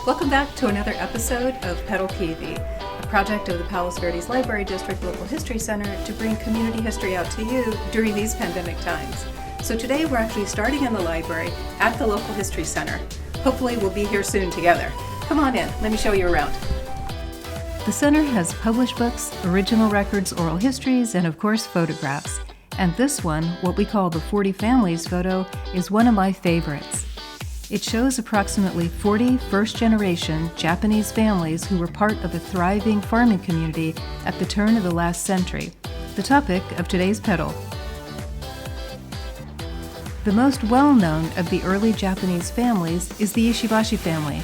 Welcome back to another episode of Pedal PV, a project of the Palos Verdes Library District Local History Center to bring community history out to you during these pandemic times. So today we're actually starting in the library at the Local History Center. Hopefully we'll be here soon together. Come on in, let me show you around. The center has published books, original records, oral histories, and of course photographs. And this one, what we call the 40 Families photo, is one of my favorites. It shows approximately 40 first-generation Japanese families who were part of a thriving farming community at the turn of the last century, the topic of today's pedal. The most well-known of the early Japanese families is the Ishibashi family.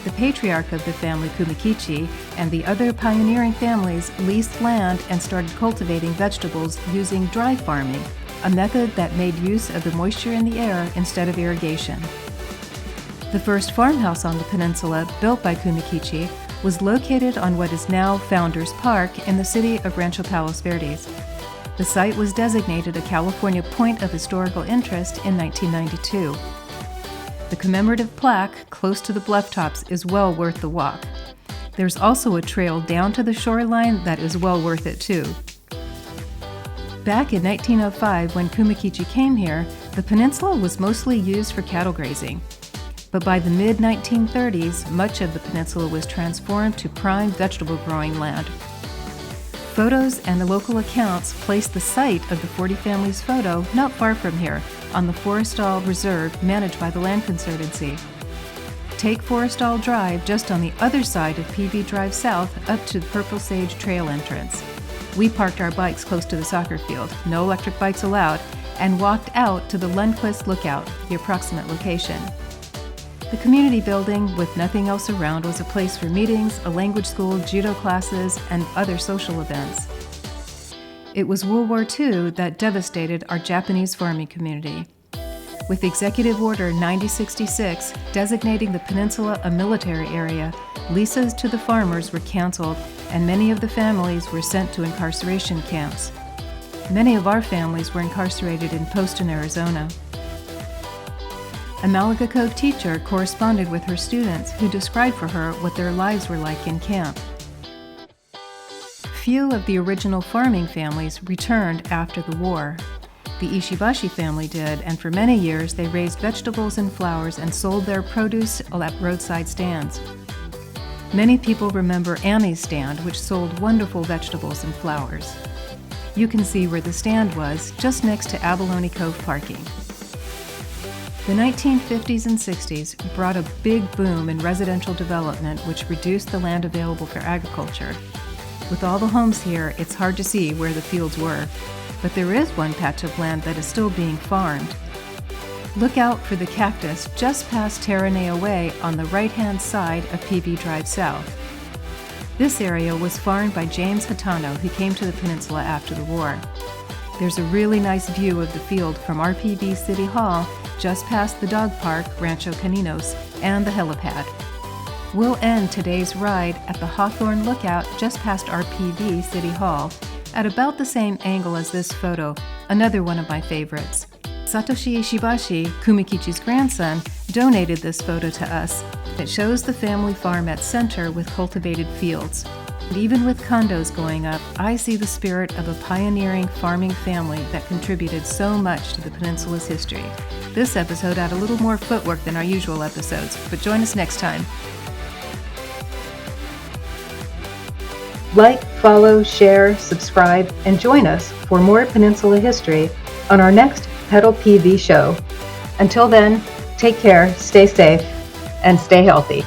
The patriarch of the family, Kumikichi, and the other pioneering families leased land and started cultivating vegetables using dry farming, a method that made use of the moisture in the air instead of irrigation. The first farmhouse on the peninsula, built by Kumikichi, was located on what is now Founders Park in the city of Rancho Palos Verdes. The site was designated a California Point of Historical Interest in 1992. The commemorative plaque close to the bluff tops is well worth the walk. There's also a trail down to the shoreline that is well worth it too. Back in 1905, when Kumikichi came here, the peninsula was mostly used for cattle grazing. But by the mid-1930s, much of the peninsula was transformed to prime vegetable growing land. Photos and the local accounts place the site of the 40 Families photo not far from here, on the Forestall Reserve managed by the Land Conservancy. Take Forestall Drive just on the other side of PV Drive South up to the Purple Sage Trail entrance. We parked our bikes close to the soccer field, no electric bikes allowed, and walked out to the Lundquist Lookout, the approximate location. The community building, with nothing else around, was a place for meetings, a language school, judo classes, and other social events. It was World War II that devastated our Japanese farming community. With Executive Order 9066 designating the peninsula a military area, leases to the farmers were canceled, and many of the families were sent to incarceration camps. Many of our families were incarcerated in Poston, Arizona. A Malaga Code teacher corresponded with her students who described for her what their lives were like in camp. Few of the original farming families returned after the war. The Ishibashi family did, and for many years they raised vegetables and flowers and sold their produce at roadside stands. Many people remember Annie's stand, which sold wonderful vegetables and flowers. You can see where the stand was, just next to Abalone Cove parking. The 1950s and 60s brought a big boom in residential development which reduced the land available for agriculture. With all the homes here, it's hard to see where the fields were, but there is one patch of land that is still being farmed. Look out for the cactus just past Terranea Way on the right-hand side of PV Drive South. This area was farmed by James Hatano, who came to the peninsula after the war. There's a really nice view of the field from RPV City Hall, just past the dog park, Rancho Caninos, and the helipad. We'll end today's ride at the Hawthorne Lookout just past RPV City Hall, at about the same angle as this photo, another one of my favorites. Satoshi Ishibashi, Kumikichi's grandson, donated this photo to us. It shows the family farm at center with cultivated fields. And even with condos going up, I see the spirit of a pioneering farming family that contributed so much to the peninsula's history. This episode had a little more footwork than our usual episodes, but join us next time. Like, follow, share, subscribe, and join us for more Peninsula history on our next Pedal PV show. Until then, take care, stay safe, and stay healthy.